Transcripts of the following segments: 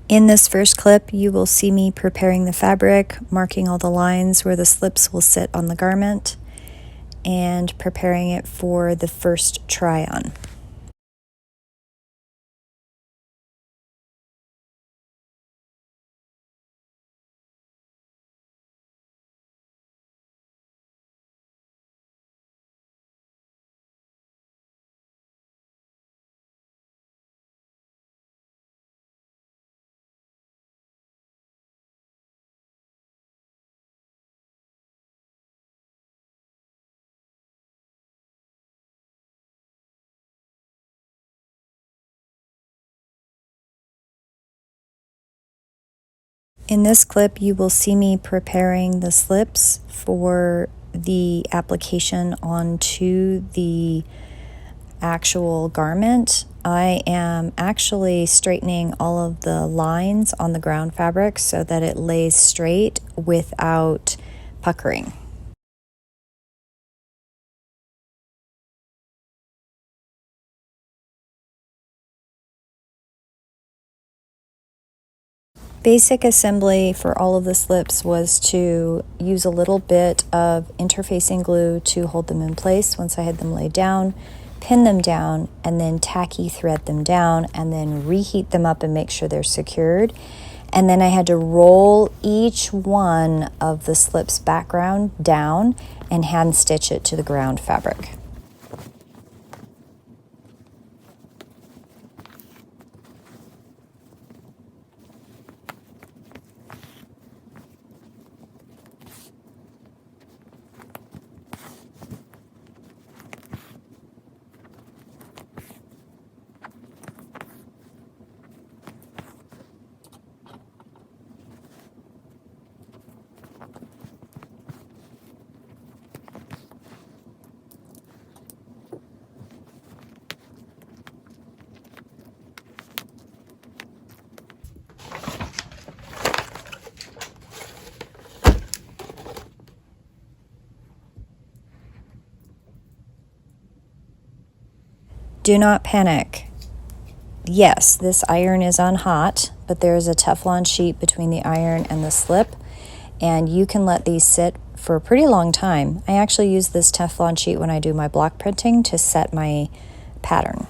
In this first clip, you will see me preparing the fabric, marking all the lines where the slips will sit on the garment, and preparing it for the first try-on. In this clip, you will see me preparing the slips for the application onto the actual garment. I am actually straightening all of the lines on the ground fabric so that it lays straight without puckering. Basic assembly for all of the slips was to use a little bit of interfacing glue to hold them in place once I had them laid down, pin them down, and then tacky thread them down, and then reheat them up and make sure they're secured. And then I had to roll each one of the slips background down and hand stitch it to the ground fabric. Do not panic. Yes, this iron is on hot, but there is a Teflon sheet between the iron and the slip, and you can let these sit for a pretty long time. I actually use this Teflon sheet when I do my block printing to set my pattern.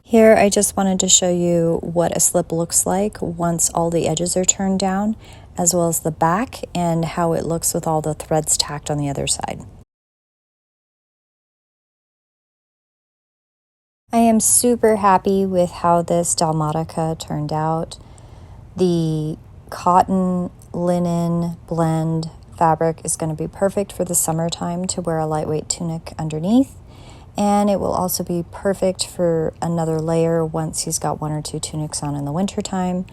Here I just wanted to show you what a slip looks like once all the edges are turned down, as well as the back and how it looks with all the threads tacked on the other side. I am super happy with how this Dalmatica turned out. The cotton linen blend fabric is going to be perfect for the summertime to wear a lightweight tunic underneath. And it will also be perfect for another layer once he's got one or two tunics on in the wintertime.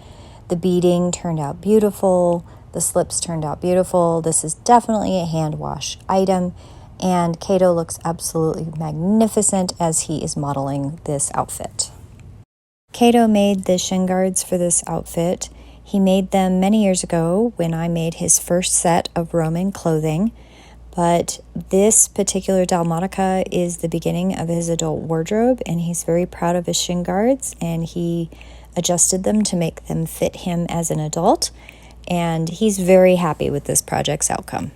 The beading turned out beautiful. The slips turned out beautiful. This is definitely a hand wash item. And Cato looks absolutely magnificent as he is modeling this outfit. Cato made the shin guards for this outfit. He made them many years ago when I made his first set of Roman clothing. But this particular Dalmatica is the beginning of his adult wardrobe, and he's very proud of his shin guards, and he adjusted them to make them fit him as an adult, and he's very happy with this project's outcome.